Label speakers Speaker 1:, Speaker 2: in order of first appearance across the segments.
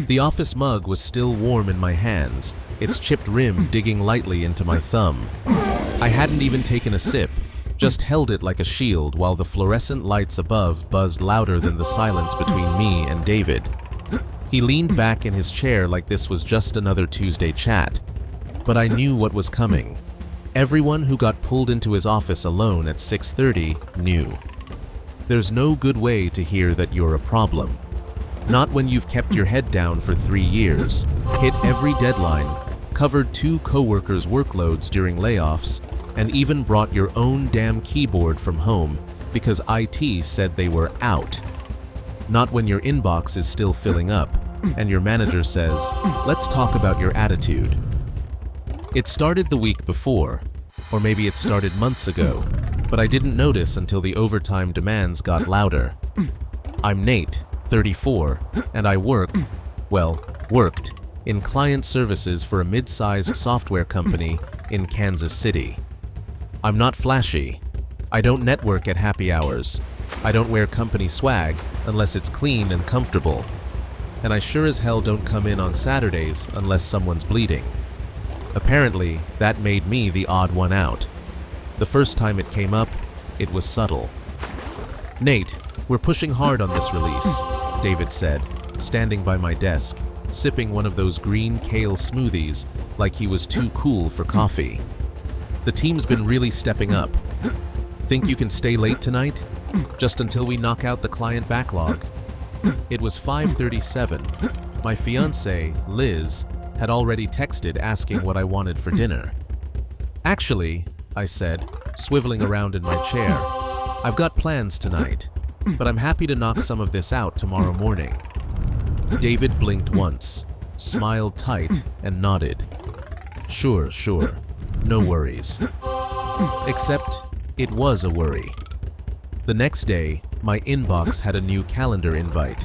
Speaker 1: The office mug was still warm in my hands, its chipped rim digging lightly into my thumb. I hadn't even taken a sip, just held it like a shield while the fluorescent lights above buzzed louder than the silence between me and David. He leaned back in his chair like this was just another Tuesday chat, but I knew what was coming. Everyone who got pulled into his office alone at 6:30 knew. There's no good way to hear that you're a problem. Not when you've kept your head down for 3 years, hit every deadline, covered 2 coworkers' workloads during layoffs, and even brought your own damn keyboard from home because IT said they were out. Not when your inbox is still filling up, and your manager says, "Let's talk about your attitude." It started the week before, or maybe it started months ago, but I didn't notice until the overtime demands got louder. I'm Nate, 34, and I worked in client services for a mid-sized software company in Kansas City. I'm not flashy. I don't network at happy hours. I don't wear company swag unless it's clean and comfortable. And I sure as hell don't come in on Saturdays unless someone's bleeding. Apparently, that made me the odd one out. The first time it came up, it was subtle. "Nate, we're pushing hard on this release," David said, standing by my desk, sipping one of those green kale smoothies like he was too cool for coffee. "The team's been really stepping up. Think you can stay late tonight? Just until we knock out the client backlog?" It was 5:37. My fiancée, Liz, had already texted asking what I wanted for dinner. "Actually," I said, swiveling around in my chair, "I've got plans tonight, but I'm happy to knock some of this out tomorrow morning." David blinked once, smiled tight, and nodded. Sure, no worries." Except it was a worry. The next day, my inbox had a new calendar invite.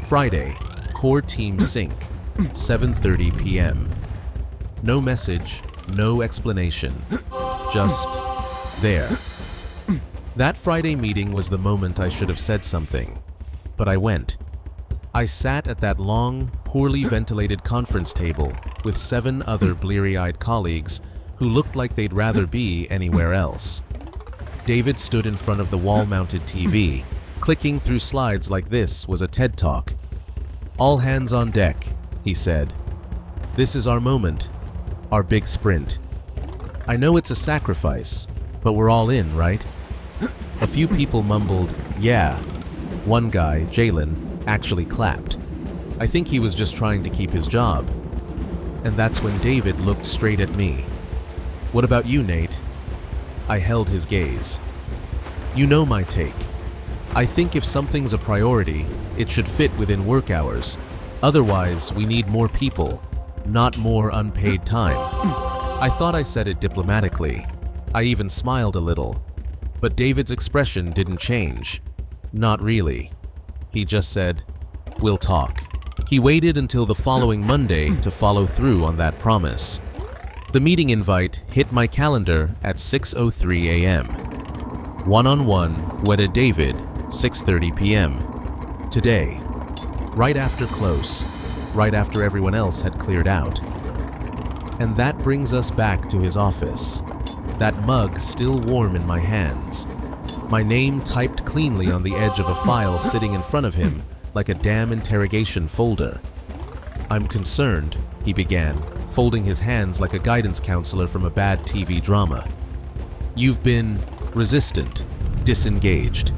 Speaker 1: Friday, core team sync, 7:30 p.m. No message, no explanation, just there. That Friday meeting was the moment I should have said something, but I went. I sat at that long, poorly ventilated conference table with 7 other bleary-eyed colleagues who looked like they'd rather be anywhere else. David stood in front of the wall-mounted TV. Clicking through slides like this was a TED Talk. "All hands on deck," he said. "This is our moment, our big sprint. I know it's a sacrifice, but we're all in, right?" A few people mumbled, "Yeah." One guy, Jalen, actually clapped. I think he was just trying to keep his job. And that's when David looked straight at me. "What about you, Nate?" I held his gaze. "You know my take. I think if something's a priority, it should fit within work hours. Otherwise, we need more people, not more unpaid time." I thought I said it diplomatically. I even smiled a little. But David's expression didn't change. Not really. He just said, "We'll talk." He waited until the following Monday to follow through on that promise. The meeting invite hit my calendar at 6:03 a.m. One-on-one, wedded David, 6:30 p.m. Today, right after close, right after everyone else had cleared out. And that brings us back to his office. That mug still warm in my hands. My name typed cleanly on the edge of a file sitting in front of him like a damn interrogation folder. "I'm concerned," he began, folding his hands like a guidance counselor from a bad TV drama. "You've been resistant, disengaged."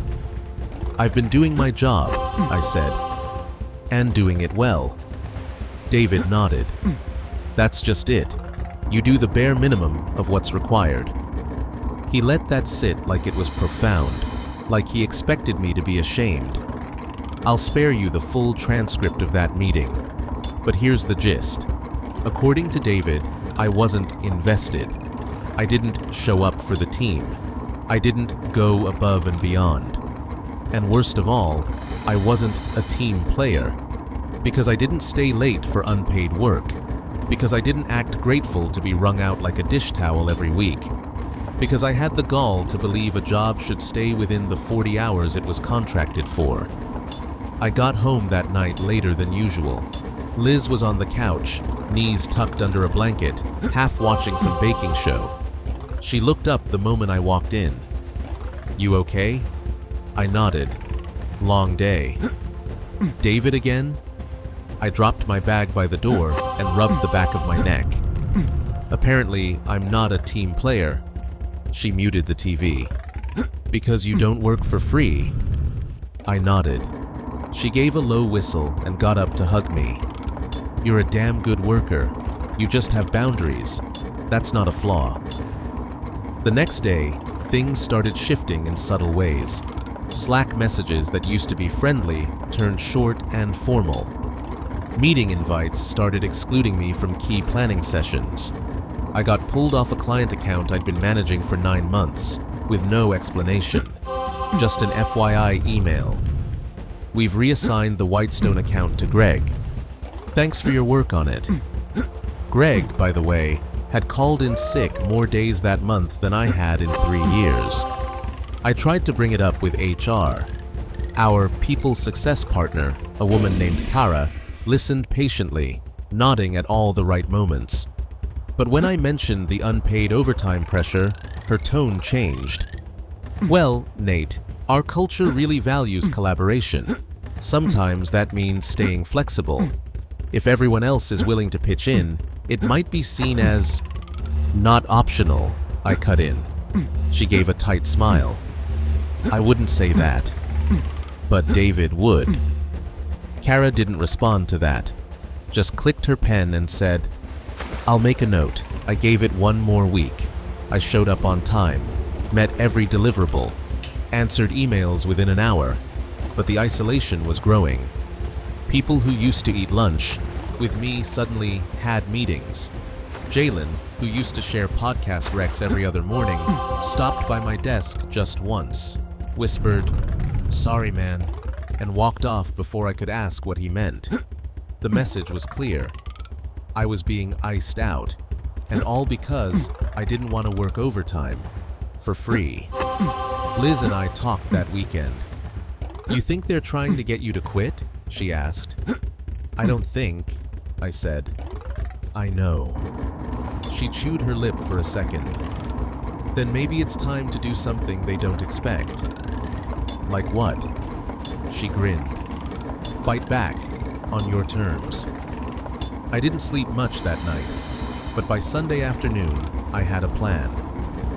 Speaker 1: "I've been doing my job," I said, "and doing it well." David nodded. "That's just it. You do the bare minimum of what's required." He let that sit like it was profound, like he expected me to be ashamed. I'll spare you the full transcript of that meeting, but here's the gist. According to David, I wasn't invested. I didn't show up for the team. I didn't go above and beyond. And worst of all, I wasn't a team player, because I didn't stay late for unpaid work, because I didn't act grateful to be wrung out like a dish towel every week, because I had the gall to believe a job should stay within the 40 hours it was contracted for. I got home that night later than usual, Liz was on the couch, knees tucked under a blanket, half watching some baking show. She looked up the moment I walked in. "You okay?" I nodded. "Long day." "David again?" I dropped my bag by the door and rubbed the back of my neck. "Apparently, I'm not a team player." She muted the TV. "Because you don't work for free?" I nodded. She gave a low whistle and got up to hug me. "You're a damn good worker. You just have boundaries. That's not a flaw." The next day, things started shifting in subtle ways. Slack messages that used to be friendly turned short and formal. Meeting invites started excluding me from key planning sessions. I got pulled off a client account I'd been managing for 9 months, with no explanation. Just an FYI email. "We've reassigned the Whitestone account to Greg. Thanks for your work on it." Greg, by the way, had called in sick more days that month than I had in 3 years. I tried to bring it up with HR. Our people success partner, a woman named Kara, listened patiently, nodding at all the right moments. But when I mentioned the unpaid overtime pressure, her tone changed. "Well, Nate, our culture really values collaboration. Sometimes that means staying flexible. If everyone else is willing to pitch in, it might be seen as not optional," I cut in. She gave a tight smile. "I wouldn't say that." "But David would." Kara didn't respond to that, just clicked her pen and said, "I'll make a note. I gave it 1 more week. I showed up on time, met every deliverable, answered emails within an hour, but the isolation was growing. People who used to eat lunch with me suddenly had meetings. Jalen, who used to share podcast recs every other morning, stopped by my desk just once, whispered, "Sorry, man," and walked off before I could ask what he meant. The message was clear. I was being iced out, and all because I didn't want to work overtime for free. Liz and I talked that weekend. "You think they're trying to get you to quit?" she asked. "I don't think," I said. "I know." She chewed her lip for a second. "Then maybe it's time to do something they don't expect." "Like what?" She grinned. "Fight back, on your terms." I didn't sleep much that night, but by Sunday afternoon, I had a plan.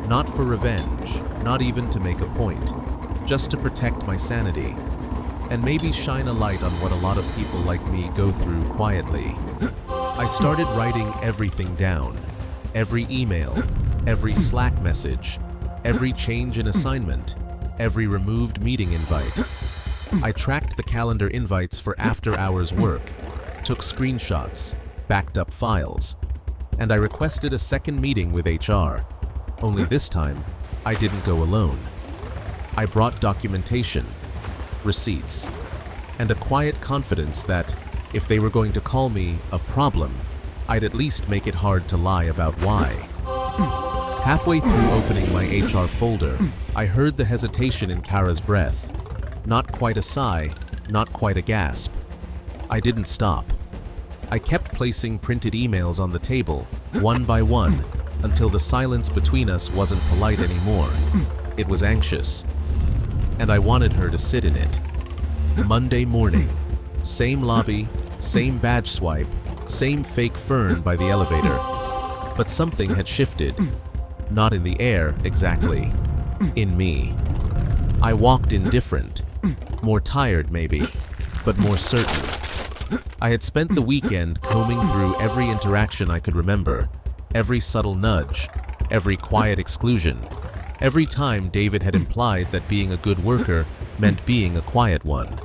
Speaker 1: Not for revenge, not even to make a point, just to protect my sanity, and maybe shine a light on what a lot of people like me go through quietly. I started writing everything down. Every email, every Slack message, every change in assignment, every removed meeting invite. I tracked the calendar invites for after-hours work, took screenshots, backed up files, and I requested a second meeting with HR. Only this time, I didn't go alone. I brought documentation, receipts, and a quiet confidence that, if they were going to call me a problem, I'd at least make it hard to lie about why. Halfway through opening my HR folder, I heard the hesitation in Kara's breath. Not quite a sigh, not quite a gasp. I didn't stop. I kept placing printed emails on the table, one by one, until the silence between us wasn't polite anymore. It was anxious, and I wanted her to sit in it. Monday morning, same lobby, same badge swipe, same fake fern by the elevator. But something had shifted. Not in the air, exactly. In me. I walked in different. More tired, maybe, but more certain. I had spent the weekend combing through every interaction I could remember, every subtle nudge, every quiet exclusion, every time David had implied that being a good worker meant being a quiet one.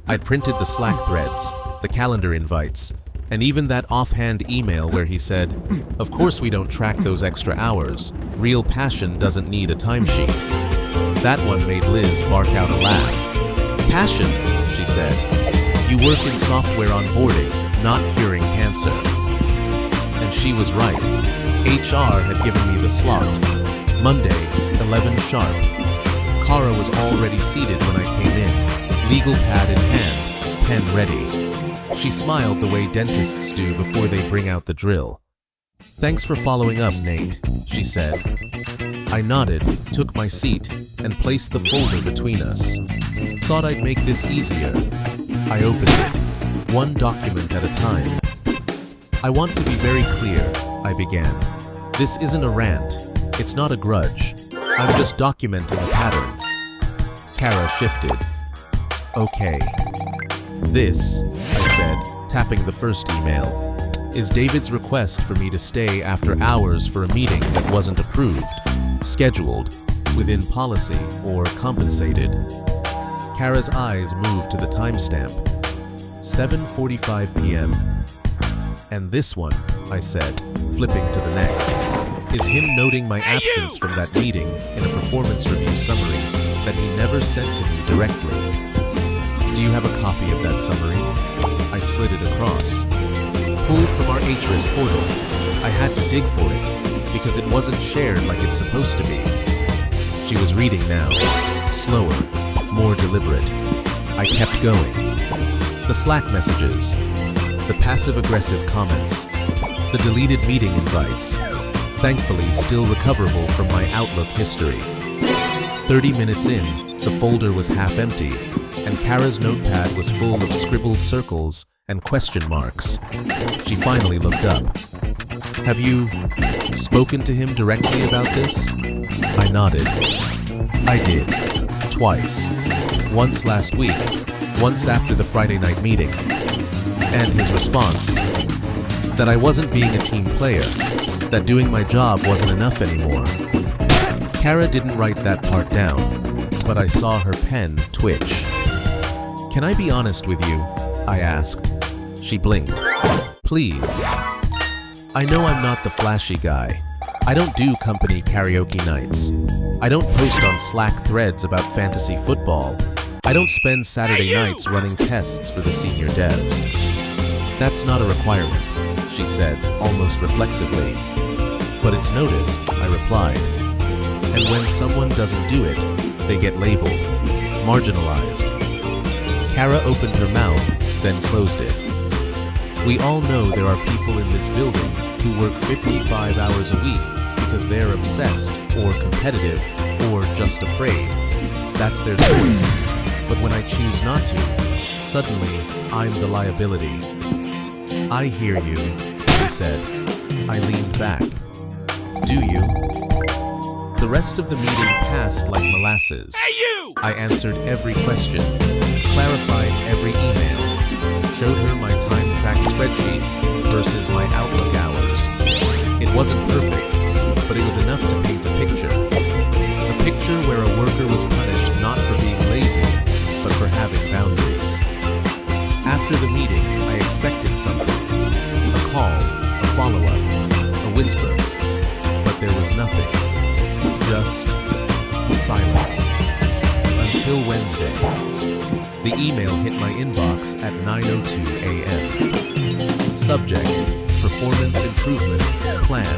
Speaker 1: I'd printed the Slack threads, the calendar invites, and even that offhand email where he said, "Of course we don't track those extra hours. Real passion doesn't need a timesheet." That one made Liz bark out a laugh. "Passion," she said. "You work in software onboarding, not curing cancer." And she was right. HR had given me the slot. Monday, 11 sharp. Kara was already seated when I came in, legal pad in hand, pen ready. She smiled the way dentists do before they bring out the drill. "Thanks for following up, Nate," she said. I nodded, took my seat, and placed the folder between us. Thought I'd make this easier. I opened it, one document at a time. "I want to be very clear," I began. "This isn't a rant. It's not a grudge. I'm just documenting a pattern." Kara shifted. "Okay. This," I said, tapping the first email, "is David's request for me to stay after hours for a meeting that wasn't approved, scheduled, within policy, or compensated." Kara's eyes moved to the timestamp. 7:45 p.m. "And this one," I said, flipping to the next, "is him noting my absence from that meeting in a performance review summary that he never sent to me directly. Do you have a copy of that summary?" I slid it across. "Pulled from our HRIS portal. I had to dig for it, because it wasn't shared like it's supposed to be." She was reading now, slower, more deliberate. I kept going. The Slack messages, the passive-aggressive comments, the deleted meeting invites, thankfully still recoverable from my Outlook history. 30 minutes in, the folder was half empty, and Kara's notepad was full of scribbled circles and question marks. She finally looked up. "Have you spoken to him directly about this?" I nodded. "I did. Twice. Once last week, once after the Friday night meeting." And his response, that I wasn't being a team player, that doing my job wasn't enough anymore. Kara didn't write that part down, but I saw her pen twitch. "Can I be honest with you?" I asked. She blinked. "Please." I know I'm not the flashy guy. I don't do company karaoke nights. I don't post on Slack threads about fantasy football. I don't spend Saturday nights running tests for the senior devs. "That's not a requirement," she said, almost reflexively. "But it's noticed," I replied. "And when someone doesn't do it, they get labeled, marginalized." Kara opened her mouth, then closed it. "We all know there are people in this building who work 55 hours a week because they're obsessed, or competitive, or just afraid. That's their choice. But when I choose not to, suddenly I'm the liability." "I hear you," she said. I leaned back. "Do you?" The rest of the meeting passed like molasses. I answered every question, clarified every email, showed her my time-tracked spreadsheet versus my Outlook hours. It wasn't perfect, but it was enough to paint a picture. A picture where a worker was punished not for being lazy, but for having boundaries. After the meeting, I expected something. A call, a follow-up, a whisper. But there was nothing. Just silence. Until Wednesday. The email hit my inbox at 9:02 a.m. Subject: Performance Improvement Plan.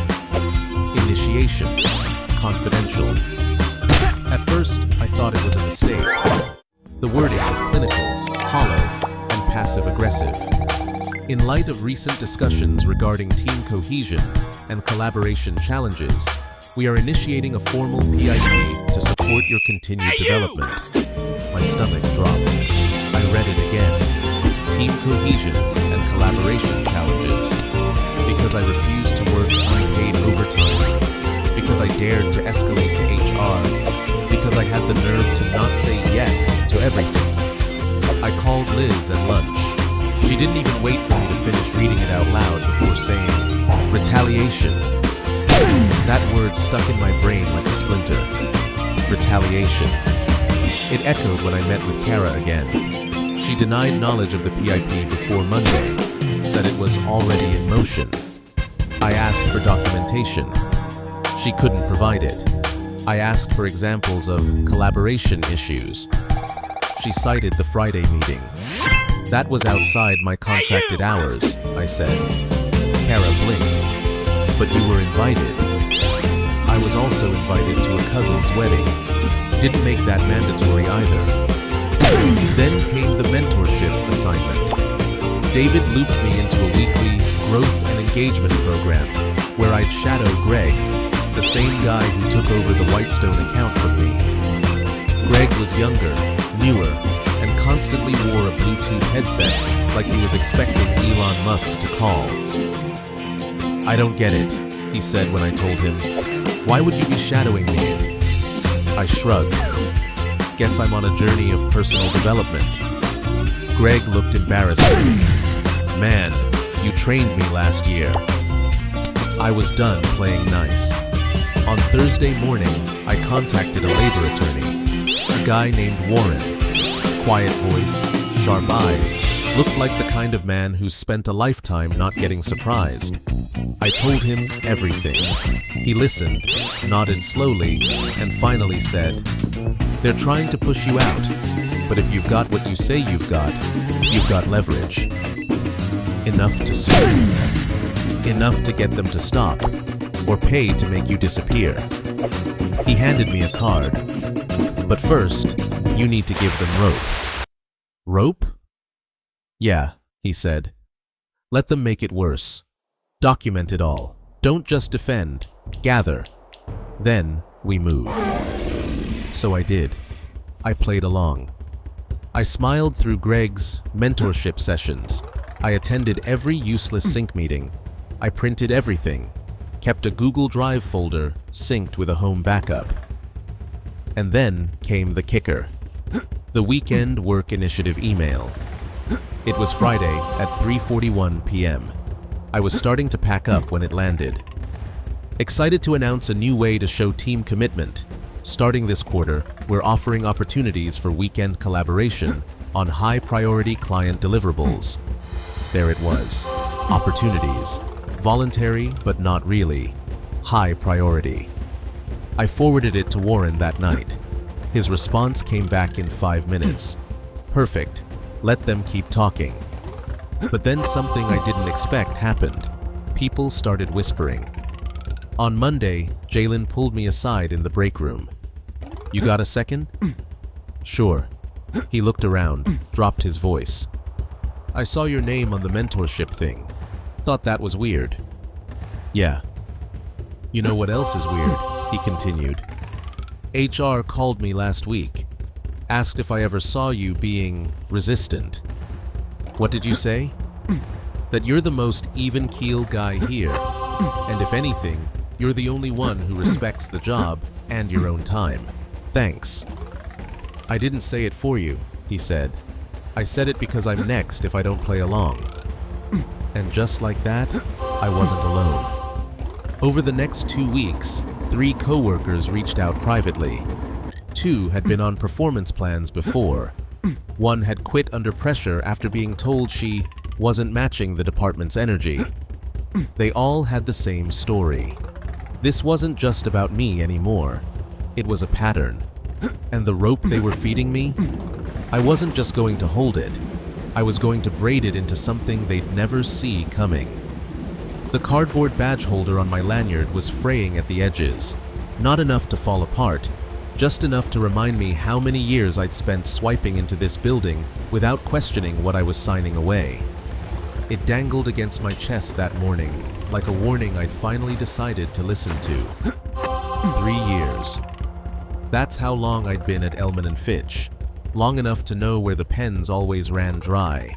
Speaker 1: Initiation. Confidential. At first, I thought it was a mistake. The wording was clinical, hollow, and passive-aggressive. In light of recent discussions regarding team cohesion and collaboration challenges, we are initiating a formal PIP to support your continued development. My stomach dropped. I read it again. Team cohesion and collaboration challenges. Because I refused to work unpaid overtime. Because I dared to escalate to HR. Because I had the nerve to not say yes to everything. I called Liz at lunch. She didn't even wait for me to finish reading it out loud before saying, "Retaliation." That word stuck in my brain like a splinter. Retaliation. It echoed when I met with Kara again. She denied knowledge of the PIP before Monday, said it was already in motion. I asked for documentation. She couldn't provide it. I asked for examples of collaboration issues. She cited the Friday meeting. That was outside my contracted hours, I said. Kara blinked. But you were invited. I was also invited to a cousin's wedding. Didn't make that mandatory either. Then came the mentorship assignment. David looped me into a weekly growth and engagement program where I'd shadow Greg, the same guy who took over the Whitestone account from me. Greg was younger, newer, and constantly wore a Bluetooth headset like he was expecting Elon Musk to call. "I don't get it," he said when I told him. "Why would you be shadowing me?" I shrugged. "Guess I'm on a journey of personal development." Greg looked embarrassed at me. "Man, you trained me last year." I was done playing nice. On Thursday morning, I contacted a labor attorney, a guy named Warren. Quiet voice, sharp eyes, looked like the kind of man who spent a lifetime not getting surprised. I told him everything. He listened, nodded slowly, and finally said, "They're trying to push you out, but if you've got what you say you've got leverage. Enough to sue. Enough to get them to stop, or pay to make you disappear." He handed me a card. "But first, you need to give them rope." "Rope?" "Yeah," he said. "Let them make it worse. Document it all. Don't just defend. Gather. Then we move." So I did. I played along. I smiled through Greg's mentorship sessions. I attended every useless sync meeting. I printed everything, kept a Google Drive folder synced with a home backup. And then came the kicker. The Weekend Work Initiative email. It was Friday at 3:41 p.m. I was starting to pack up when it landed. Excited to announce a new way to show team commitment. Starting this quarter, we're offering opportunities for weekend collaboration on high-priority client deliverables. There it was. Opportunities. Voluntary, but not really. High priority. I forwarded it to Warren that night. His response came back in 5 minutes. "Perfect. Let them keep talking." But then something I didn't expect happened. People started whispering. On Monday, Jalen pulled me aside in the break room. "You got a second?" "Sure." He looked around, dropped his voice. "I saw your name on the mentorship thing. Thought that was weird." "Yeah." "You know what else is weird?" he continued. "HR called me last week. Asked if I ever saw you being resistant." "What did you say?" "That you're the most even-keel guy here. And if anything, you're the only one who respects the job and your own time. Thanks." "I didn't say it for you," he said. "I said it because I'm next if I don't play along." And just like that, I wasn't alone. Over the next 2 weeks, 3 coworkers reached out privately. 2 had been on performance plans before. 1 had quit under pressure after being told she wasn't matching the department's energy. They all had the same story. This wasn't just about me anymore. It was a pattern. And the rope they were feeding me? I wasn't just going to hold it. I was going to braid it into something they'd never see coming. The cardboard badge holder on my lanyard was fraying at the edges. Not enough to fall apart, just enough to remind me how many years I'd spent swiping into this building without questioning what I was signing away. It dangled against my chest that morning, like a warning I'd finally decided to listen to. 3 years. That's how long I'd been at Elman & Fitch. Long enough to know where the pens always ran dry.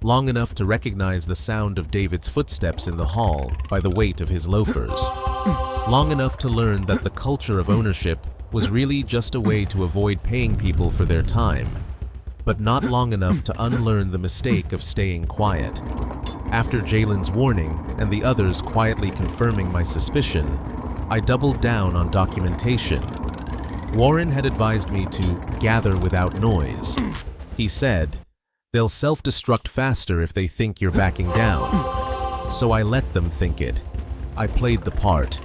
Speaker 1: Long enough to recognize the sound of David's footsteps in the hall by the weight of his loafers. Long enough to learn that the culture of ownership was really just a way to avoid paying people for their time. But not long enough to unlearn the mistake of staying quiet. After Jalen's warning and the others quietly confirming my suspicion, I doubled down on documentation. Warren had advised me to gather without noise. He said, "They'll self-destruct faster if they think you're backing down." So I let them think it. I played the part.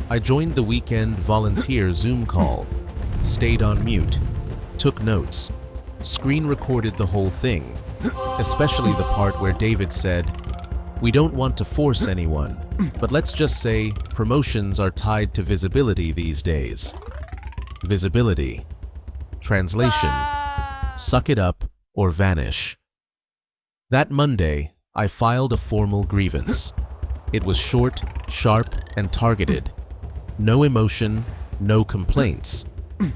Speaker 1: I joined the weekend volunteer Zoom call, stayed on mute, took notes, screen recorded the whole thing, especially the part where David said, "We don't want to force anyone, but let's just say promotions are tied to visibility these days." Visibility. Translation: suck it up or vanish. That Monday, I filed a formal grievance. It was short, sharp, and targeted. No emotion, no complaints.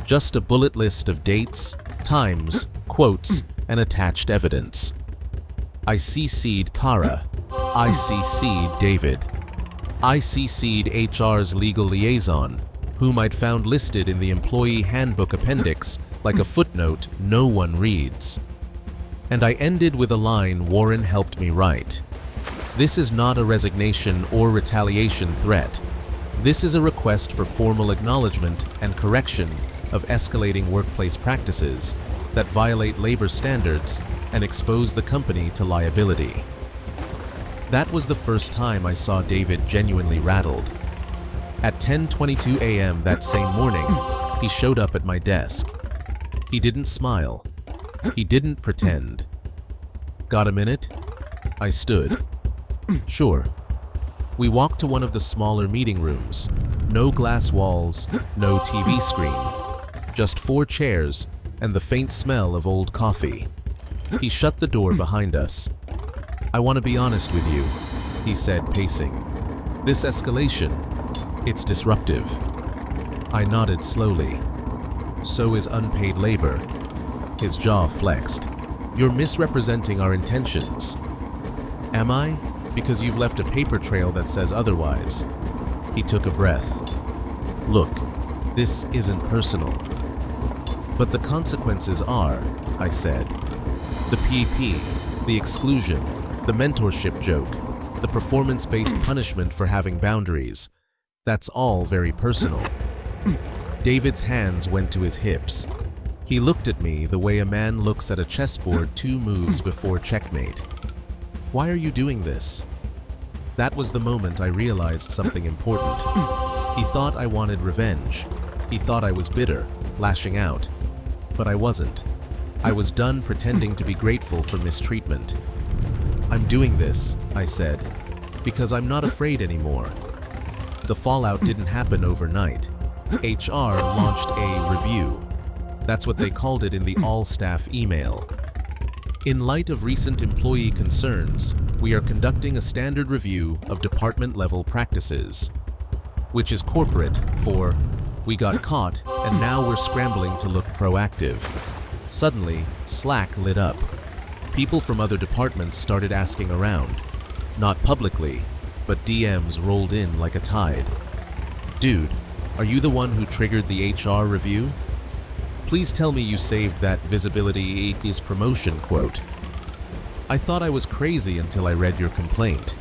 Speaker 1: Just a bullet list of dates, times, quotes, and attached evidence. I CC'd Kara. I CC'd David. I CC'd HR's legal liaison, whom I'd found listed in the employee handbook appendix like a footnote no one reads. And I ended with a line Warren helped me write. This is not a resignation or retaliation threat. This is a request for formal acknowledgement and correction of escalating workplace practices that violate labor standards and expose the company to liability. That was the first time I saw David genuinely rattled. At 10:22 a.m. that same morning, he showed up at my desk. He didn't smile. He didn't pretend. Got a minute? I stood. Sure. We walked to one of the smaller meeting rooms. No glass walls, no TV screen. Just 4 chairs and the faint smell of old coffee. He shut the door behind us. I want to be honest with you, he said, pacing. This escalation, it's disruptive. I nodded slowly. So is unpaid labor. His jaw flexed. You're misrepresenting our intentions. Am I? Because you've left a paper trail that says otherwise. He took a breath. Look, this isn't personal. But the consequences are, I said. The PP, the exclusion, the mentorship joke, the performance-based punishment for having boundaries. That's all very personal. David's hands went to his hips. He looked at me the way a man looks at a chessboard 2 moves before checkmate. Why are you doing this? That was the moment I realized something important. He thought I wanted revenge. He thought I was bitter, lashing out. But I wasn't. I was done pretending to be grateful for mistreatment. I'm doing this, I said, because I'm not afraid anymore. The fallout didn't happen overnight. HR launched a review. That's what they called it in the all-staff email. In light of recent employee concerns, we are conducting a standard review of department-level practices, which is corporate for, we got caught and now we're scrambling to look proactive. Suddenly, Slack lit up. People from other departments started asking around. Not publicly, but DMs rolled in like a tide. Dude, are you the one who triggered the HR review? Please tell me you saved that visibility equals promotion quote. I thought I was crazy until I read your complaint.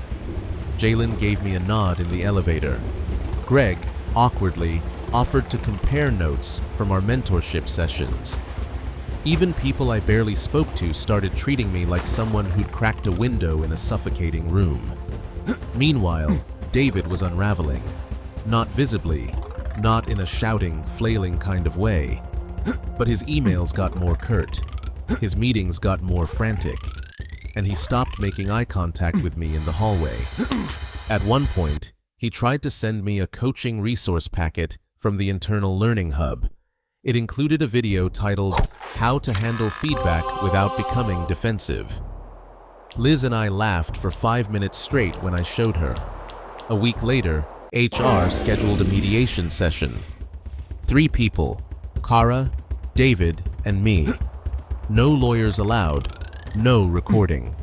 Speaker 1: Jalen gave me a nod in the elevator. Greg, awkwardly, offered to compare notes from our mentorship sessions. Even people I barely spoke to started treating me like someone who'd cracked a window in a suffocating room. Meanwhile, David was unraveling. Not visibly, not in a shouting, flailing kind of way. But his emails got more curt. His meetings got more frantic. And he stopped making eye contact with me in the hallway. At one point, he tried to send me a coaching resource packet from the Internal Learning Hub. It included a video titled, How to Handle Feedback Without Becoming Defensive. Liz and I laughed for 5 minutes straight when I showed her. A week later, HR scheduled a mediation session. 3 people, Kara, David, and me. No lawyers allowed, no recording.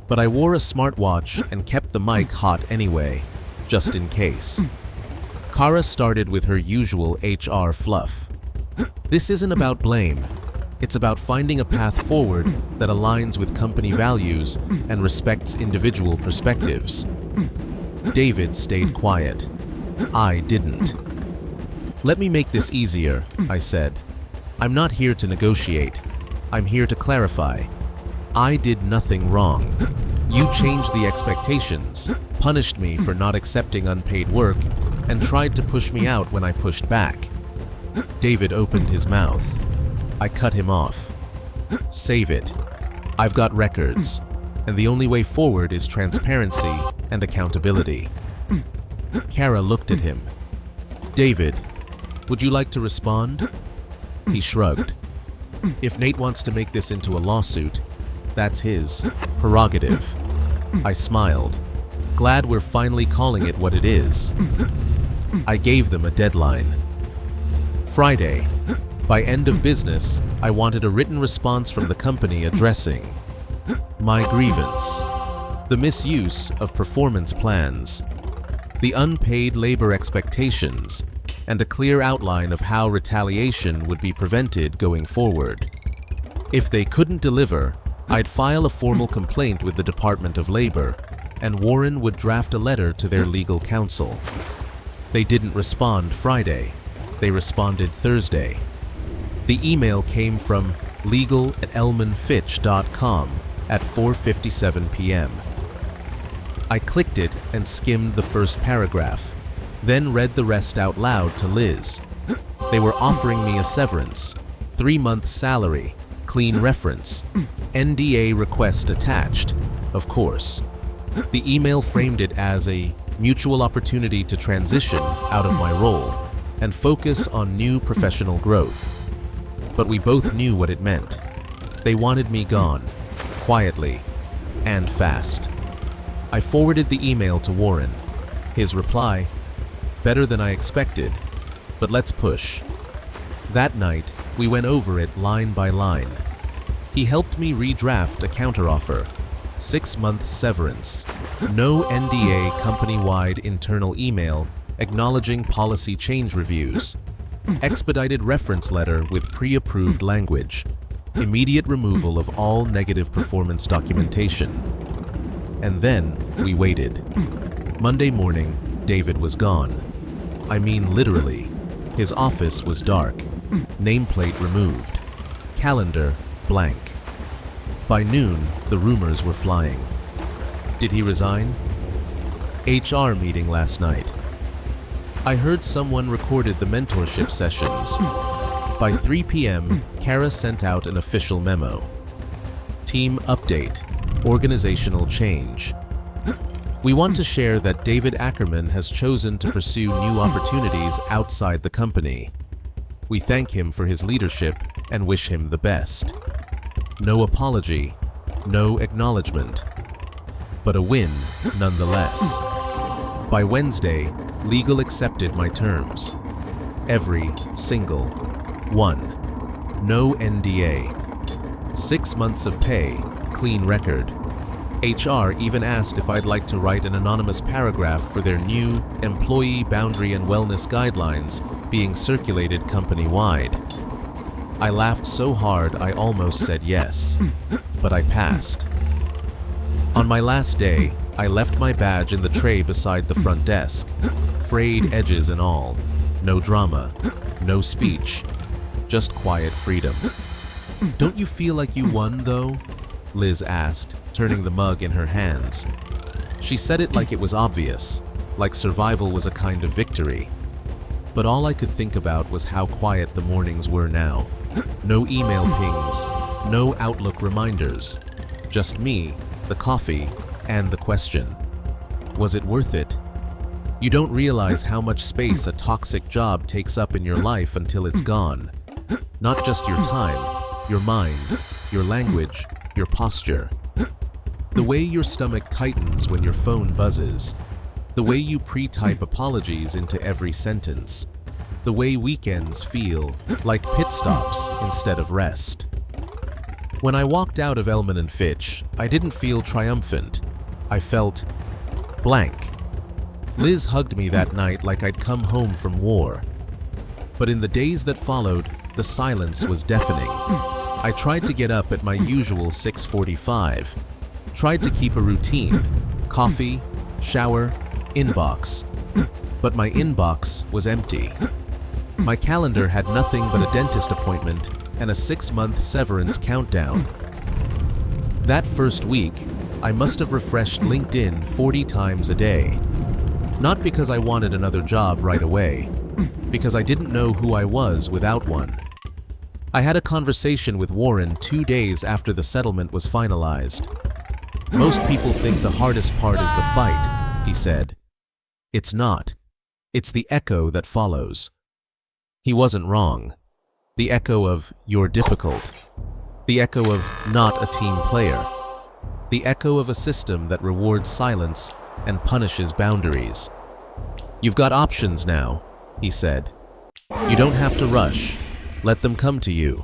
Speaker 1: But I wore a smartwatch and kept the mic hot anyway, just in case. Kara started with her usual HR fluff. This isn't about blame. It's about finding a path forward that aligns with company values and respects individual perspectives. David stayed quiet. I didn't. Let me make this easier, I said. I'm not here to negotiate. I'm here to clarify. I did nothing wrong. You changed the expectations, punished me for not accepting unpaid work, and tried to push me out when I pushed back. David opened his mouth. I cut him off. Save it. I've got records, and the only way forward is transparency and accountability. Kara looked at him. David, would you like to respond? He shrugged. If Nate wants to make this into a lawsuit, That's his prerogative. I smiled, glad we're finally calling it what it is. I gave them a deadline. Friday. By end of business, I wanted a written response from the company addressing my grievance, the misuse of performance plans, the unpaid labor expectations, and a clear outline of how retaliation would be prevented going forward. If they couldn't deliver, I'd file a formal complaint with the Department of Labor, and Warren would draft a letter to their legal counsel. They didn't respond Friday. They responded Thursday. The email came from legal@elmanfitch.com at 4:57 p.m. I clicked it and skimmed the first paragraph, then read the rest out loud to Liz. They were offering me a severance, 3 months salary, clean reference, NDA request attached, of course. The email framed it as a mutual opportunity to transition out of my role and focus on new professional growth. But we both knew what it meant. They wanted me gone, quietly, and fast. I forwarded the email to Warren. His reply, better than I expected, but let's push. That night, we went over it line by line. He helped me redraft a counteroffer, 6 months severance, no NDA company-wide internal email acknowledging policy change reviews, expedited reference letter with pre-approved language, immediate removal of all negative performance documentation. And then we waited. Monday morning, David was gone. I mean literally. His office was dark, nameplate removed, calendar blank. By noon, the rumors were flying. Did he resign? HR meeting last night. I heard someone recorded the mentorship sessions. By 3 p.m., Kara sent out an official memo. Team update, organizational change. We want to share that David Ackerman has chosen to pursue new opportunities outside the company. We thank him for his leadership and wish him the best. No apology, no acknowledgement, but a win nonetheless. By Wednesday, legal accepted my terms. Every single one. No NDA. 6 months of pay, clean record. HR even asked if I'd like to write an anonymous paragraph for their new Employee Boundary and Wellness Guidelines being circulated company-wide. I laughed so hard I almost said yes, but I passed. On my last day, I left my badge in the tray beside the front desk, frayed edges and all. No drama, no speech, just quiet freedom. Don't you feel like you won, though? Liz asked, turning the mug in her hands. She said it like it was obvious, like survival was a kind of victory. But all I could think about was how quiet the mornings were now. No email pings, no Outlook reminders. Just me, the coffee, and the question. Was it worth it? You don't realize how much space a toxic job takes up in your life until it's gone. Not just your time, your mind, your language, your posture. The way your stomach tightens when your phone buzzes. The way you pre-type apologies into every sentence. The way weekends feel like pit stops instead of rest. When I walked out of Elman & Fitch, I didn't feel triumphant. I felt blank. Liz hugged me that night like I'd come home from war. But in the days that followed, the silence was deafening. I tried to get up at my usual 6:45. Tried to keep a routine. Coffee, shower, inbox. But my inbox was empty. My calendar had nothing but a dentist appointment and a 6-month severance countdown. That first week, I must have refreshed LinkedIn 40 times a day. Not because I wanted another job right away, because I didn't know who I was without one. I had a conversation with Warren 2 days after the settlement was finalized. Most people think the hardest part is the fight, he said. It's not. It's the echo that follows. He wasn't wrong. The echo of, you're difficult. The echo of not a team player. The echo of a system that rewards silence and punishes boundaries. "You've got options now," he said. "You don't have to rush. Let them come to you."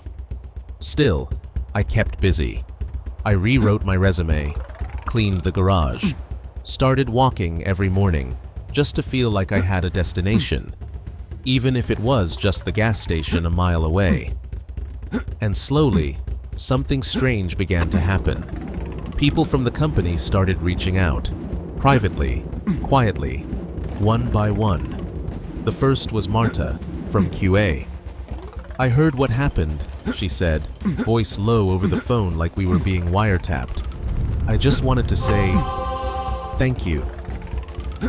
Speaker 1: Still, I kept busy. I rewrote my resume, cleaned the garage, started walking every morning just to feel like I had a destination, even if it was just the gas station a mile away. And slowly, something strange began to happen. People from the company started reaching out, privately, quietly, one by one. The first was Marta, from QA. "I heard what happened," she said, voice low over the phone like we were being wiretapped. "I just wanted to say thank you."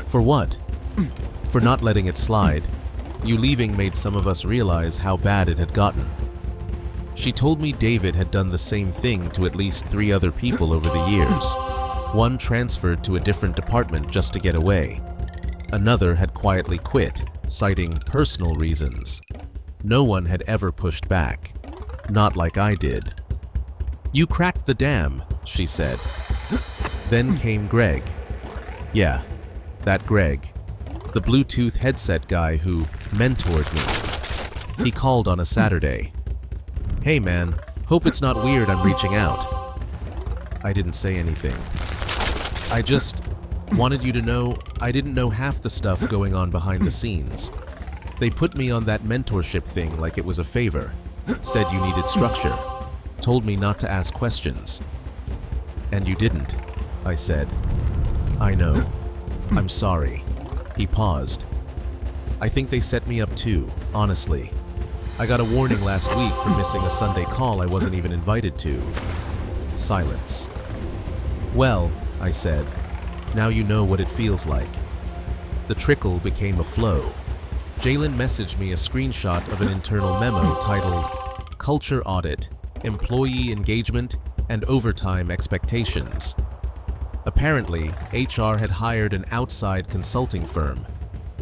Speaker 1: "For what?" "For not letting it slide. You leaving made some of us realize how bad it had gotten." She told me David had done the same thing to at least 3 other people over the years. One transferred to a different department just to get away. Another had quietly quit, citing personal reasons. No one had ever pushed back. Not like I did. "You cracked the dam," she said. Then came Greg. Yeah, that Greg. The Bluetooth headset guy who mentored me. He called on a Saturday. "Hey man, hope it's not weird I'm reaching out." I didn't say anything. "I just wanted you to know I didn't know half the stuff going on behind the scenes. They put me on that mentorship thing like it was a favor, said you needed structure, told me not to ask questions." "And you didn't," I said. "I know. I'm sorry." He paused. "I think they set me up too, honestly. I got a warning last week for missing a Sunday call I wasn't even invited to." Silence. "Well," I said, "now you know what it feels like." The trickle became a flow. Jalen messaged me a screenshot of an internal memo titled "Culture Audit, Employee Engagement, and Overtime Expectations." Apparently, HR had hired an outside consulting firm.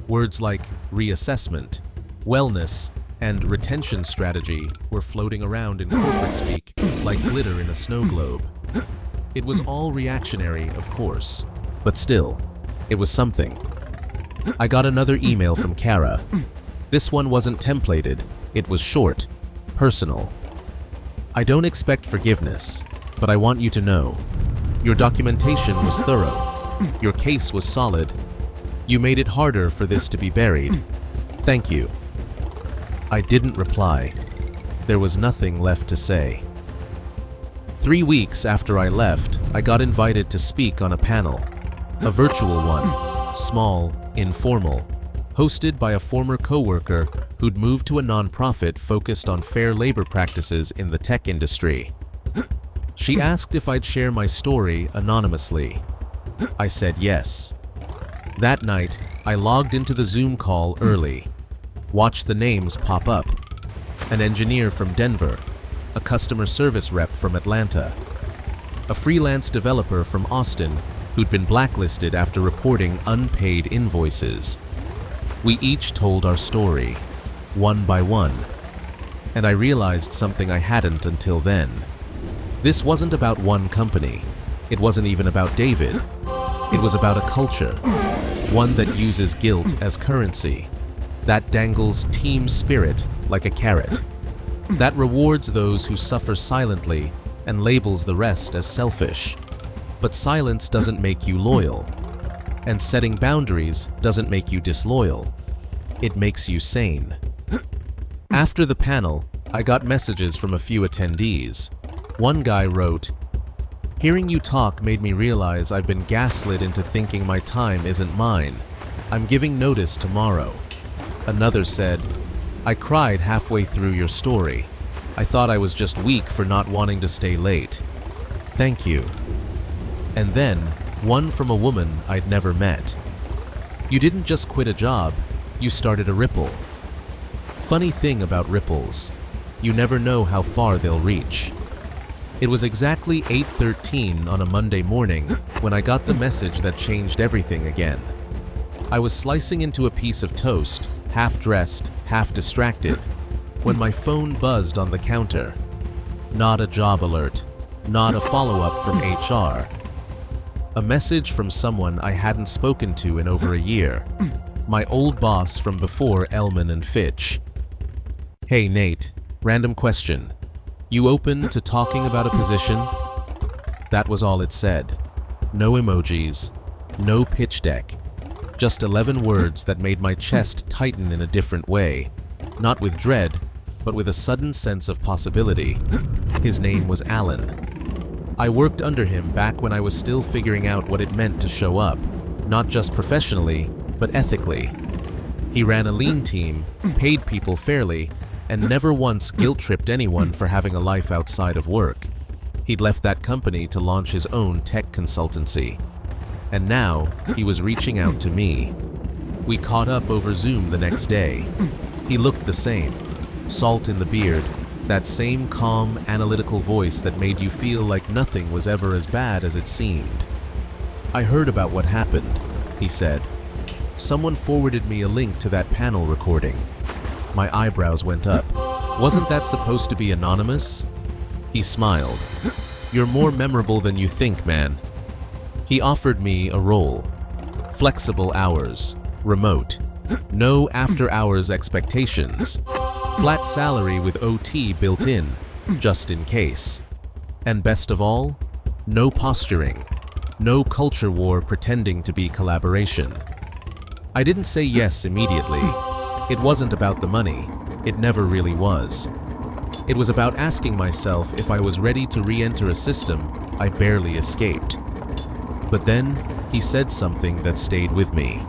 Speaker 1: Words like reassessment, wellness, and retention strategy were floating around in corporate speak like glitter in a snow globe. It was all reactionary, of course, but still, it was something. I got another email from Kara. This one wasn't templated, it was short, personal. "I don't expect forgiveness, but I want you to know. Your documentation was thorough. Your case was solid. You made it harder for this to be buried. Thank you." I didn't reply. There was nothing left to say. 3 weeks after I left, I got invited to speak on a panel. A virtual one, small, informal, hosted by a former coworker who'd moved to a nonprofit focused on fair labor practices in the tech industry. She asked if I'd share my story anonymously. I said yes. That night, I logged into the Zoom call early. Watched the names pop up. An engineer from Denver, a customer service rep from Atlanta, a freelance developer from Austin who'd been blacklisted after reporting unpaid invoices. We each told our story, one by one, and I realized something I hadn't until then. This wasn't about one company. It wasn't even about David. It was about a culture, one that uses guilt as currency, that dangles team spirit like a carrot, that rewards those who suffer silently and labels the rest as selfish. But silence doesn't make you loyal, and setting boundaries doesn't make you disloyal. It makes you sane. After the panel, I got messages from a few attendees. One guy wrote, "Hearing you talk made me realize I've been gaslit into thinking my time isn't mine. I'm giving notice tomorrow." Another said, "I cried halfway through your story. I thought I was just weak for not wanting to stay late. Thank you." And then, one from a woman I'd never met. "You didn't just quit a job, you started a ripple." Funny thing about ripples, you never know how far they'll reach. It was exactly 8:13 on a Monday morning when I got the message that changed everything again. I was slicing into a piece of toast, half dressed, half distracted, when my phone buzzed on the counter. Not a job alert. Not a follow-up from HR. A message from someone I hadn't spoken to in over a year. My old boss from before Elman and Fitch. Hey Nate, random question. You open to talking about a position? That was all it said. No emojis, no pitch deck. Just 11 words that made my chest tighten in a different way. Not with dread, but with a sudden sense of possibility. His name was Alan. I worked under him back when I was still figuring out what it meant to show up, not just professionally, but ethically. He ran a lean team, paid people fairly, and never once guilt-tripped anyone for having a life outside of work. He'd left that company to launch his own tech consultancy. And now, he was reaching out to me. We caught up over Zoom the next day. He looked the same. Salt in the beard, that same calm, analytical voice that made you feel like nothing was ever as bad as it seemed. I heard about what happened, he said. Someone forwarded me a link to that panel recording. My eyebrows went up. Wasn't that supposed to be anonymous? He smiled. You're more memorable than you think, man. He offered me a role. Flexible hours, remote, no after-hours expectations, flat salary with OT built in, just in case. And best of all, no posturing, no culture war pretending to be collaboration. I didn't say yes immediately. It wasn't about the money. It never really was. It was about asking myself if I was ready to re-enter a system I barely escaped. But then, he said something that stayed with me.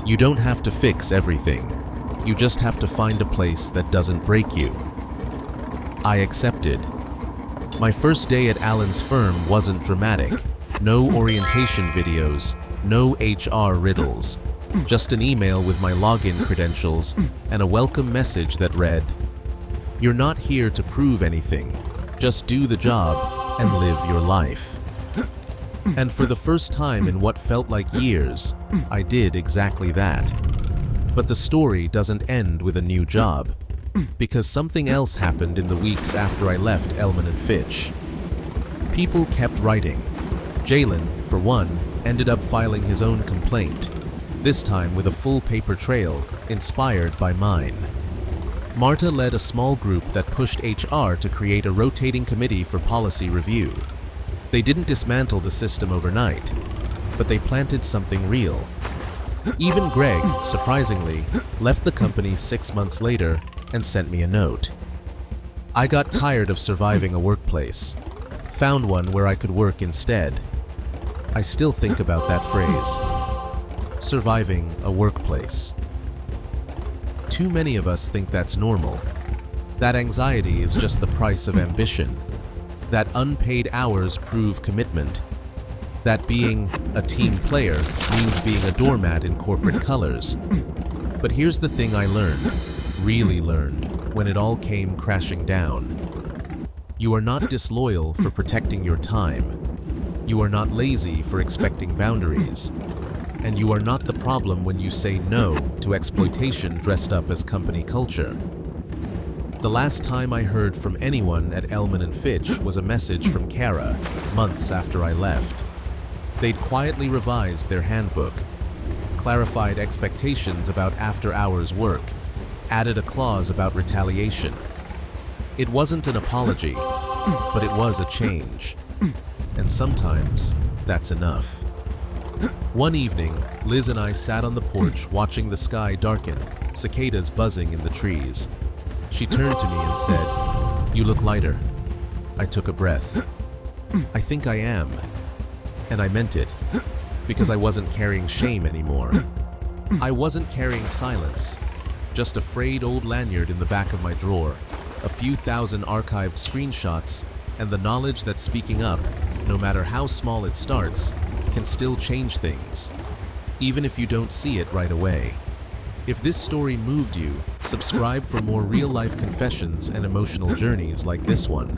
Speaker 1: You don't have to fix everything. You just have to find a place that doesn't break you. I accepted. My first day at Alan's firm wasn't dramatic. No orientation videos, no HR riddles. Just an email with my login credentials and a welcome message that read, "You're not here to prove anything. Just do the job and live your life." And for the first time in what felt like years, I did exactly that. But the story doesn't end with a new job, because something else happened in the weeks after I left Elman and Fitch. People kept writing. Jalen, for one, ended up filing his own complaint, this time with a full paper trail inspired by mine. Marta led a small group that pushed HR to create a rotating committee for policy review. They didn't dismantle the system overnight, but they planted something real. Even Greg, surprisingly, left the company 6 months later and sent me a note. I got tired of surviving a workplace, found one where I could work instead. I still think about that phrase. Surviving a workplace. Too many of us think that's normal. That anxiety is just the price of ambition. That unpaid hours prove commitment. That being a team player means being a doormat in corporate colors. But here's the thing I learned, really learned, when it all came crashing down. You are not disloyal for protecting your time. You are not lazy for expecting boundaries. And you are not the problem when you say no to exploitation dressed up as company culture. The last time I heard from anyone at Elman and Fitch was a message from Kara, months after I left. They'd quietly revised their handbook, clarified expectations about after-hours work, added a clause about retaliation. It wasn't an apology, but it was a change. And sometimes, that's enough. One evening, Liz and I sat on the porch watching the sky darken, cicadas buzzing in the trees. She turned to me and said, "You look lighter." I took a breath. "I think I am." And I meant it, because I wasn't carrying shame anymore. I wasn't carrying silence, just a frayed old lanyard in the back of my drawer, a few thousand archived screenshots, and the knowledge that speaking up, no matter how small it starts, can still change things, even if you don't see it right away. If this story moved you, subscribe for more real-life confessions and emotional journeys like this one.